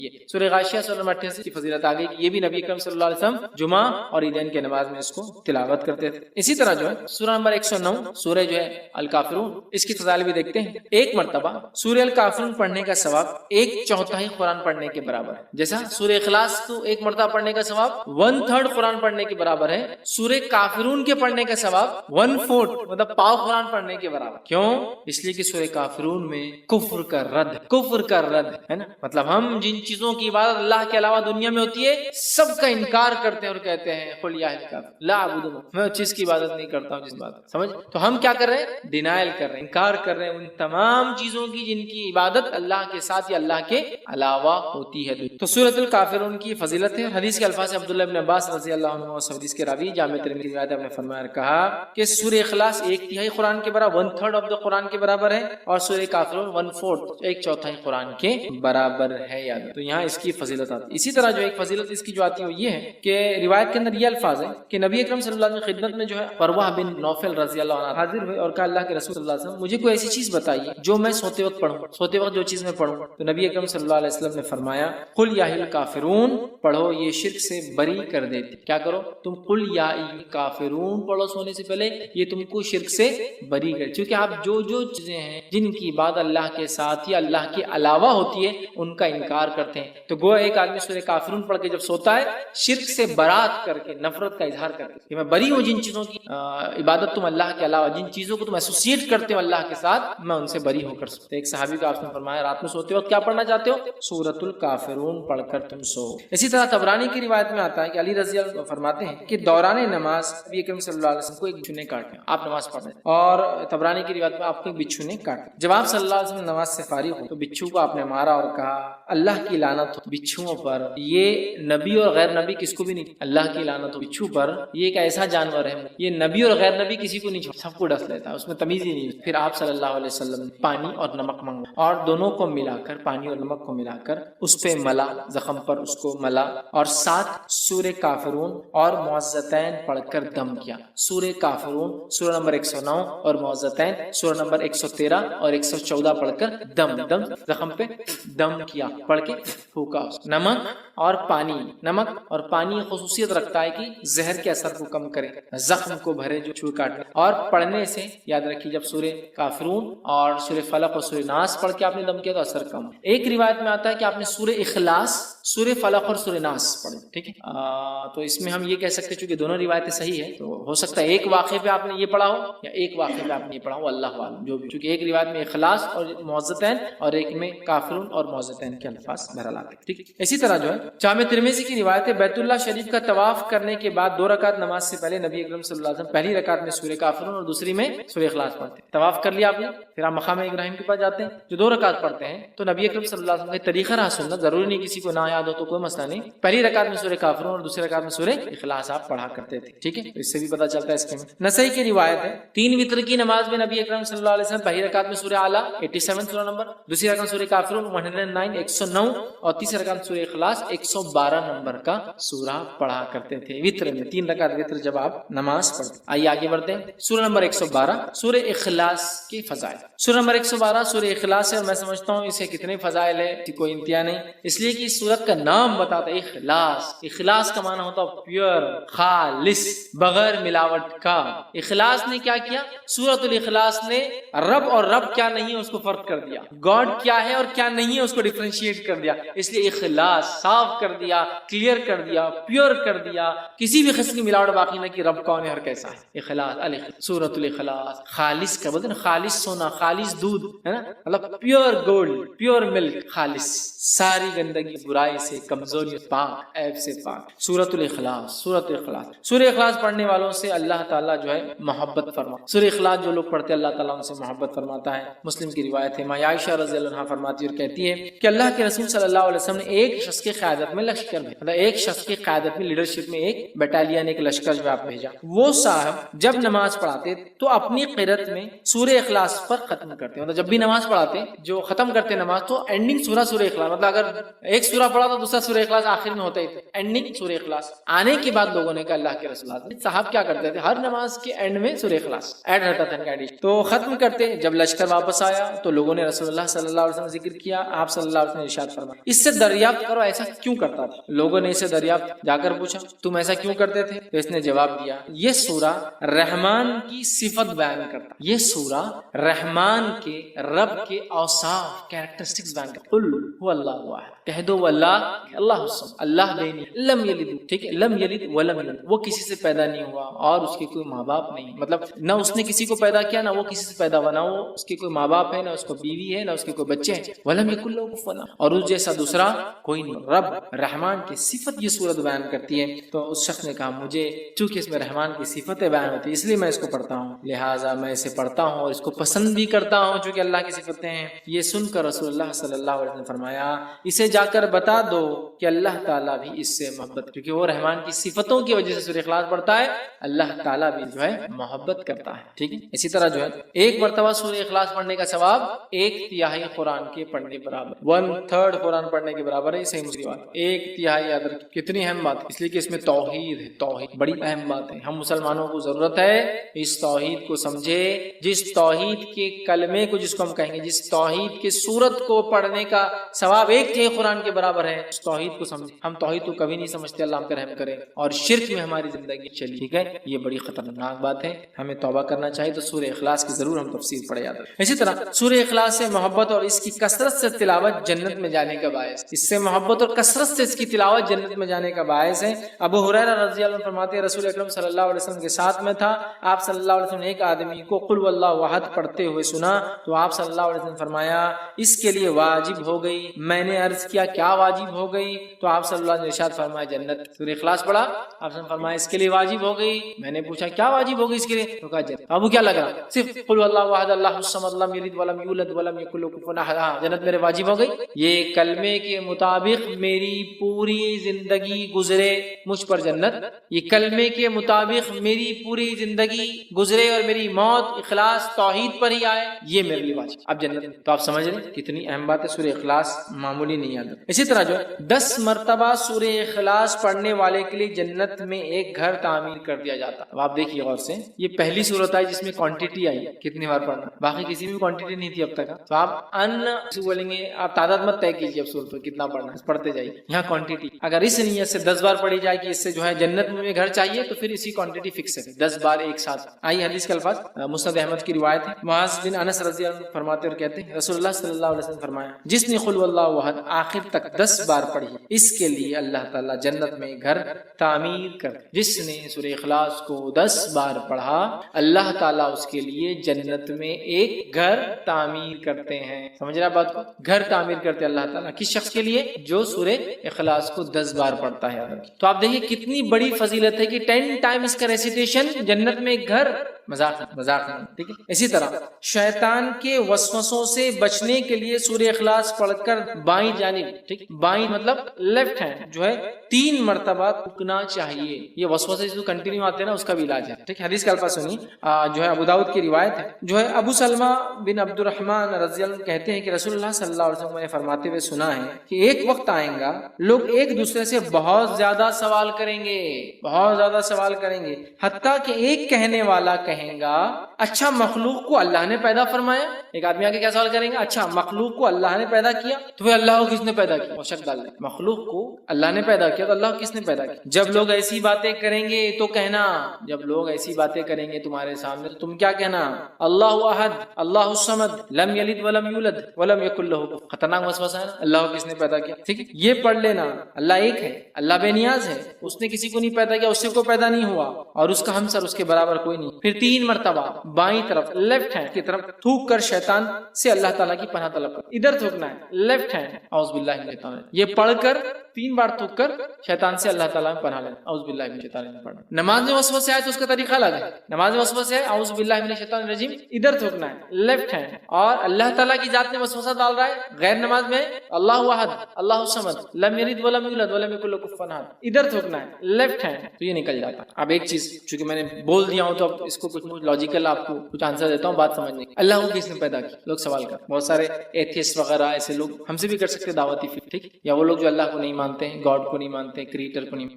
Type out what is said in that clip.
یہ سورہ غاشیہ سورہ نمبر 88 کی فضیلت آ گئی کہ یہ بھی نبی اکرم صلی اللہ علیہ وسلم جمعہ اور عیدین کے نماز میں اس کو تلاوت کرتے تھے۔ اسی طرح جو ہے سورہ نمبر 109 سورہ جو ہے الکافرون، اس کی فضائل بھی دیکھتے ہیں۔ ایک مرتبہ سورہ الکافرون پڑھنے کا ثواب 1/4 قرآن پڑھنے کے برابر ہے، جیسا سورہ اخلاص کو ایک مرتبہ پڑھنے کا ثواب 1/3 قرآن پڑھنے کے برابر ہے، سورہ کافرون کے پڑھنے کا ثواب 1/4 مطلب پاؤ قرآن پڑھنے کے برابر۔ کیوں؟ اس لیے کہ سورہ کافرون میں کفر کا رد ہے نا، مطلب ہم جن چیزوں کی عبادت اللہ کے علاوہ دنیا میں ہوتی ہے سب کا انکار کرتے ہیں اور کہتے ہیں قل یا اہل الکتاب لا اعبد، میں اس چیز کی عبادت نہیں کرتا ہوں جس بات سمجھ۔ تو ہم کیا کر رہے ہیں؟ ڈینائل کر رہے ہیں، انکار کر رہے ہیں ان تمام چیزوں کی جن کی عبادت اللہ کے ساتھ یا اللہ کے علاوہ ہوتی ہے۔ تو سورۃ الکافرون کی فضیلت ہے۔ حدیث کے الفاظ عبداللہ ابن عباس رضی اللہ عنہ اور حدیث کے راوی جامع ترمذی کی روایت میں فرمایا کہا کہ سورہ اخلاص 1/3 قرآن کے برابر 1/3 آف دا قرآن کے برابر ہے، اور سورہ کافرون 1/4 1/4 قرآن کے برابر ہے یاد۔ تو یہاں اس کی فضیلت آتی ہے۔ اسی طرح جو ایک فضیلت اس کی جو آتی ہے وہ یہ ہے کہ روایت کے اندر یہ الفاظ ہیں کہ نبی اکرم صلی اللہ علیہ وسلم کی خدمت میں جو ہے فروہ بن نوفل رضی اللہ عنہ حاضر ہوئے اور کہا اللہ کے رسول صلی اللہ علیہ وسلم مجھے کوئی ایسی چیز بتائیے جو میں سوتے وقت پڑھوں، سوتے وقت جو چیز میں پڑھوں۔ تو نبی اکرم صلی اللہ علیہ وسلم نے فرمایا قل یا الکافرون پڑھو، یہ شرک سے بری کر دیتی۔ کیا کرو؟ تم قل یا الکافرون پڑھو سونے سے پہلے، یہ تم کو شرک سے بری کر، کیونکہ آپ جو چیزیں ہیں جن کی عبادت اللہ کے ساتھ یا اللہ کے علاوہ ہوتی ہے ان کا انکار کرتے ہیں۔ تو گویا ایک آدمی سورہ کافرون پڑھ کے جب سوتا ہے شرک سے برات کر کے، نفرت کا اظہار کر کے کہ میں بری ہوں جن چیزوں کی عبادت تم اللہ کے علاوہ، جن چیزوں کو تم ایسوسیٹ کرتے ہو اللہ کے ساتھ، میں ان سے بری ہو کر سکتے۔ ایک صحابی کو آپ نے فرمایا رات میں سوتے وقت کیا پڑھنا چاہتے ہو؟ سورۃ الکافرون پڑھ کر تم سو۔ اسی طرح طبرانی کی روایت میں آتا ہے کہ علی رضی اللہ عنہ فرماتے ہیں کہ دوران نماز نبی اکرم صلی اللہ علیہ وسلم کو ایک بچھو نے کاٹ لیا، آپ نماز پڑھ رہے ہیں، اور طبرانی کی روایت میں آپ کو ایک بچھو نے کاٹ لیا۔ جب آپ صلی اللہ علیہ وسلم نماز سے فارغ ہو تو بچھو کو آپ نے مارا اور کہا اللہ کی لعنت ہو بچھوؤں پر، یہ نبی اور غیر نبی کس کو بھی نہیں، اللہ کی لعنت ہو بچھو پر، یہ ایک ایسا جانور ہے یہ نبی اور غیر نبی کسی کو نہیں چھوڑتا، سب کو ڈس لیتا ہے، اس میں تمیز ہی نہیں۔ پھر آپ صلی اللہ علیہ وسلم نے پانی اور نمک مانگا اور دونوں کو ملا کر، پانی اور نمک کو ملا کر اس پہ ملا، زخم پر اس کو ملا، اور ساتھ سورہ کافرون اور معوذتین پڑھ کر دم کیا۔ سورہ کافرون سورہ نمبر 109 اور معوذتین سورہ نمبر 113 اور 114 پڑھ کر دم زخم پہ دم کیا، پڑھ کے پھونکا۔ نمک اور پانی، نمک اور پانی خصوصیت رکھتا ہے کہ زہر کے اثر کو کم کرے، زخم کو بھرے جو چھوئے کاٹنے، اور پڑھنے سے یاد رکھیے جب سورہ کافرون اور سورہ فلق اور سورہ ناس پڑھ کے آپ نے دم کیا تو اثر کم۔ ایک روایت میں آتا ہے کہ آپ نے سورہ اخلاص، سورہ فلق اور سورہ ناس پڑھے، ٹھیک ہے۔ تو اس میں ہم یہ کہہ سکتے چونکہ دونوں روایتیں صحیح ہیں تو ہو سکتا ہے ایک واقعے پہ آپ نے یہ پڑھا ہو یا ایک واقعے پہ آپ نے یہ پڑھا ہو، اللہ عالم جو بھی، چونکہ ایک روایت میں اخلاص اور معوذتین اور ایک میں کافرون اور معوذتین کے الفاظ بہرحال آتے ہیں، ٹھیک ہے۔ اسی طرح جو ہے جامع ترمذی کی روایت ہے بیت اللہ شریف کا طواف کرنے کے بعد 2 رکعت نماز سے پہلے نبی اکرم صلی اللہ علیہ وسلم پہلی رکعت میں سورہ کافرون اور دوسری میں سورہ اخلاص پڑھتے ہیں۔ طواف کر لیا آپ نے، پھر آپ مقام ابراہیم کے پاس جاتے ہیں جو 2 رکعت پڑھتے ہیں، تو نبی اکرم صلی اللہ علیہ وسلم کا طریقہ رہا سنت، ضروری نہیں کسی کو نہ یاد ہو تو کوئی مسئلہ نہیں، پہلی رکعت میں سورہ کافرون اور دوسری رکعت میں سورہ اخلاص آپ پڑھا کرتے تھے، ٹھیک ہے۔ اس سے بھی پتہ چلتا ہے اس کے میں نسائی کی روایت ہے 3 وتر کی نماز میں نبی اکرم صلی اللہ علیہ وسلم پہلی رکعت میں سورہ اعلیٰ 87 سورہ نمبر، دوسری رکعت سورہ کافرون 109 109 اور تیسری رکعت سورہ اخلاص 112 نمبر کا سورہ پڑھا کرتے تھے وتر میں، 3 رکعت وتر جب آپ نماز پڑھتے۔ آئیے آگے بڑھتے ہیں، سورہ نمبر 112 سورہ اخلاص کی فضائل۔ سورہ نمبر 112 سورہ اخلاص ہے، اور میں سمجھتا ہوں اسے کتنے فضائل ہے کوئی انتہا نہیں، اس لیے کہ اس سورت کا نام بتاتا ہے اخلاص۔ اخلاص کا معنی ہوتا ہے پیور، خالص، بغیر ملاوٹ کا۔ اخلاص نے کیا کیا؟ سورۃ الاخلاص نے رب اور رب کیا نہیں ہے اس کو فرق کر دیا، گاڈ کیا ہے اور کیا نہیں ہے اس کو ڈیفرینشیٹ کر دیا، اس لیے اخلاص صاف کر دیا، کلیئر کر دیا، پیور کر دیا، کسی بھی قسم کی ملاوٹ باقی نہ کہ رب کون ہے اور کیسا ہے۔ اخلاص سورۃ الاخلاص، خالص کا بولتے ہیں خالص سونا، خالص دودھ ہے نا، مطلب پیور گولڈ، پیور ملک، خالص، ساری گندگی، برائی سے، کمزوری پاک، عیب سے پاک۔ سورۃ الاخلاص، سورۃ الاخلاص، سورہ اخلاص پڑھنے والوں سے اللہ تعالیٰ جو ہے محبت فرما، سورہ اخلاص جو لوگ پڑھتے ہیں اللہ تعالیٰ ان سے محبت فرماتا ہے۔ مسلم کی روایت ہے، ماں عائشہ رضی اللہ عنہا فرماتی اور کہتی ہے کہ اللہ کے رسول صلی اللہ علیہ وسلم نے ایک شخص کی قیادت میں لشکر میں، مطلب ایک شخص کی قیادت میں، لیڈرشپ میں ایک بٹالین، ایک لشکر جو آپ بھیجا، وہ صاحب جب نماز پڑھاتے تو اپنی قرأت میں سورہ اخلاص پر ختم کرتے، مطلب جب بھی نماز پڑھاتے جو ختم کرتے نماز تو اینڈنگ سورہ اخلاص، مطلب اگر ایک سورہ پڑھا पढ़ा तो दूसरा सूरह इखलास आखिर में होता ही था, एंडिंग सूरह इखलास। आने के बाद लोगों ने कहा अल्लाह के रसूल साहब क्या करते थे, हर नमाज के एंड में सूरह इखलास ऐड रहता था इनका एडिशन, तो खत्म करते। जब लश्कर वापस आया तो लोगों ने रसूलुल्लाह सल्लल्लाहु अलैहि वसल्लम जिक्र किया, आप सल्लल्लाहु अलैहि वसल्लम ने इरशाद फरमाया इससे दरियाफ्त करो ऐसा क्यों करता था। लोगों ने इसे दरियाफ्त जाकर पूछा तुम ऐसा क्यों करते थे, तो इसने जवाब दिया ये सूरा रहमान की सिफत बयान करता, ये सूरा रहमान के रब के औसाफ कैरेक्टरिस्टिक्स बयान करता। कुल हुवल्लाहु अहद, कह दो वो अल्लाह बेनी लम यलिद, ठीक है, लम यलिद वलम यूलद, वो किसी से पैदा नहीं हुआ और उसके कोई माँ बाप नहीं, मतलब ना उसने किसी को पैदा किया ना वो किसी से पैदा हुआ, ना वो उसके कोई माँ बाप है ना उसको बीवी है ना उसके कोई बच्चे हैं, वलम यकुल लहू कुफुवन अहद, और उस जैसा दूसरा कोई नहीं। रब रहमान की सिफत ये सूरत बयान करती है। तो उस शख्स ने कहा मुझे चूंकि इसमें रहमान की सिफतें बयान होती है इसलिए मैं इसको पढ़ता हूँ, लिहाजा मैं इसे पढ़ता हूँ और इसको पसंद भी करता हूँ चूंकि अल्लाह की सिफतें हैं। ये सुनकर रसूलुल्लाह सल्लल्लाहु अलैहि वसल्लम फरमाया इसे जाकर बता दो कि अल्लाह ताला भी इससे मोहब्बत, क्योंकि वो रहमान की सिफतों की वजह से सूरह इखलास पढ़ता है, अल्लाह ताला भी जो है मोहब्बत करता है, ठीक है। इसी तरह जो है एक मर्तबा सूरह इखलास पढ़ने का सवाब 1/3 कुरान के पढ़ने बराबर, 1/3 कुरान पढ़ने के बराबर है। सही मुस्लिम बात, 1/3 याद रखिए, कितनी अहम बात, इसलिए कि इसमें तौहीद है, तौहीद बड़ी अहम बात है। हम मुसलमानों को जरूरत है इस तौहीद को समझे, जिस तौहीद के कलमे को जिसको हम कहेंगे, जिस तौहीद के सूरत को पढ़ने का सवाब 1/3 कुरान के बराबर है, उस तौहीद को समझे। हम तौहीद को कभी नहीं समझते, अल्लाह हम पे रहम करे, और शिर्क में हमारी जिंदगी चली, ठीक है, ये बड़ी खतरनाक बात है, हमें तौबा करना चाहिए। तो सूरह इखलास की जरूर हम तफसीर पढ़े याद रखें। इसी तरह सूरह इखलास से मोहब्बत और इसकी कसरत से तिलावत जन्नत में जाने का बायस, इससे मोहब्बत और कसरत से इसकी तिलावत जन्नत में जाने का बायस है। अबू हुरैरा रज़ी अल्लाह अन्हु फरमाते हैं रसूल अकरम सल्लल्लाहु अलैहि वसल्लम के साथ में था, आप सल्लल्लाहु अलैहि वसल्लम ने एक आदमी को कुल वल्लाहु अहद पढ़ते हुए सुना, तो आप सल्लल्लाहु अलैहि वसल्लम फरमाया इसके लिए वाजिब हो गई। मैंने अर्ज किया क्या वाजिब हो गई, तो आप सल्लल्लाहु अलैहि वसल्लम ने इरशाद फरमाया जन्नत। सूरह इखलास पढ़ा, आपने फरमाया इसके लिए वाजिब हो गई। मैंने पूछा क्या वाजिब हो गई इसके लिए, तो कहा जन्नत। अब क्या लगा, सिर्फ कुल वल्लाहु अहद अल्लाहुस समद लम यलिद वलम यूलद वलम यकुल लहू कुफुवन अहद, जन्नत मेरे वाजिब हो गई। ये कलमे के मुताबिक मेरी पूरी जिंदगी गुजरे मुझ पर जन्नत, ये कलमे के मुताबिक मेरी पूरी जिंदगी गुजरे और मेरी मौत इखलास तौहीद पर ही आए, ये मेरे लिए वाजिब, अब जन्नत। तो आप समझ रहे कितनी अहम बात है, सूरह इखलास मामूली नहीं याद। इसी तरह जो 10 मरतबा सूरह इखलास पढ़ने वाले के लिए जन्नत में एक घर तामीर कर दिया जाता। अब आप देखिए गौर से, ये पहली सूरत आई जिसमें क्वांटिटी आई, कितनी बार पढ़ना, बाकी किसी में क्वांटिटी नहीं थी अब तक। तो आप बोलेंगे आप तादाद मत तय कीजिए, अब सूरत कितना पढ़ना है पढ़ते जाइए, यहाँ क्वांटिटी अगर इस नियत से 10 बार पढ़ी जाए कि इससे जो है जन्नत में घर चाहिए, तो फिर इसी क्वांटिटी फिक्स है, 10 बार एक साथ। आई हदीस के अल्फाज मुस्नद अहमद की रिवायत है, मुआज़ बिन अनस रज़ी अल्लाह अन्हु फरमाते और कहते हैं रसूलुल्लाह सल्लल्लाहु अलैहि वसल्लम फरमाया जिसने कुल वल्लाहु अहद आखिर तक 10 बार पढ़ी इसके लिए अल्लाह ताला जन्नत में घर तामीर कर, जिसने सूरह इखलास को 10 बार पढ़ा अल्लाह ताला उसके लिए जन्नत में एक घर तामीर करते हैं। समझ रहे बात को, घर तामीर करते अल्लाह ताला किस शख्स के लिए, जो सूरह इखलास को 10 बार पढ़ता है। तो आप देखिए कितनी बड़ी फजीलत है कि 10 टाइम्स का रेसिटेशन जन्नत में एक घर, मजाक नहीं, ठीक है। इसी तरह शैतान के वसवसों से बचने के लिए सूरह इखलास पढ़कर बाईं जानिब, ठीक, बाईं मतलब लेफ्ट हैंड जो है 3 मरतबा थूकना चाहिए। ये वसवसे जो कंटिन्यू आते हैं ना उसका भी इलाज है, ठीक है। हदीस का अल्फाज सुनिए, जो है अबू दाऊद की रिवायत है, जो है अबू सलमा बिन अब्दुर्रहमान रज़ी अल्लाह कहते हैं कि रसूलुल्लाह सल्लल्लाहु अलैहि वसल्लम ने फरमाते हुए सुना है कि एक वक्त आएगा लोग एक दूसरे से बहुत ज्यादा सवाल करेंगे, बहुत ज्यादा सवाल करेंगे, हत्ता कि एक कहने वाला कहेगा अच्छा मखलूक को अल्लाह ने पैदा फरमाया। एक आदमी आके क्या सवाल करेंगे, अच्छा मखलूक को अल्लाह ने पैदा किया, तो फिर अल्लाह को किसने पैदा किया, वो शक डाल दे, मखलूक को अल्लाह ने पैदा किया तो अल्लाह को किसने पैदा किया। जब लोग ऐसी बातें करेंगे तो कहना, जब लोग ऐसी बातें करेंगे तुम्हारे सामने तो तुम क्या कहना, अल्लाहु अहद अल्लाहु समद लम यलिद वलम यूलद वलम यकुल लहू। खतरनाक वसवसा है ना, अल्लाह को किसने पैदा किया, ठीक है, ये पढ़ लेना। अल्लाह एक है, अल्लाह बेनियाज है, उसने किसी को नहीं पैदा किया, उससे कोई पैदा नहीं हुआ और उसका हमसर उसके बराबर कोई नहीं। फिर 3 मरतबा बाईं तरफ लेफ्ट हैंड की तरफ थूक कर शैतान से अल्लाह ताला की पनाह तलब कर, इधर थूकना है लेफ्ट हैंड, औज़ बिल्लाहि मिनश शैतानिर रजीम, ये पढ़कर 3 बार थूक कर शैतान से अल्लाह ताला में पनाह लेना, औज़ बिल्लाहि मिनश शैतानिर रजीम पढ़ना। नमाज में वसवसे आए तो उसका तरीका अलग है, नमाज में वसवसे आए औज़ बिल्लाहि मिनश शैतानिर रजीम इधर थूकना है लेफ्ट हैंड, और अल्लाह ताला की जात में वसवसा डाल रहा है गैर नमाज में अल्लाहु अहद अल्लाहु समद लम यलिद वलम यूलद वलम यकुल लहू कुफुवन अहद, इधर थूकना है लेफ्ट हैंड, तो ये निकल जाता है। अब एक चीज चूंकि मैंने बोल दिया हूं तो अब इसको कुछ लॉजिकल आप آپ کو کچھ آنسر دیتا ہوں بات سمجھنے کی. اللہ کو کس نے پیدا کیا؟ لوگ سوال کر. بہت سارے ایتھیسٹ وغیرہ ایسے لوگ ہم سے بھی کر سکتے دعوتی فکر, ٹھیک, یا وہ لوگ جو اللہ کو نہیں مانتے ہیں, گاڈ کو نہیں مانتے, کریٹر کو نہیں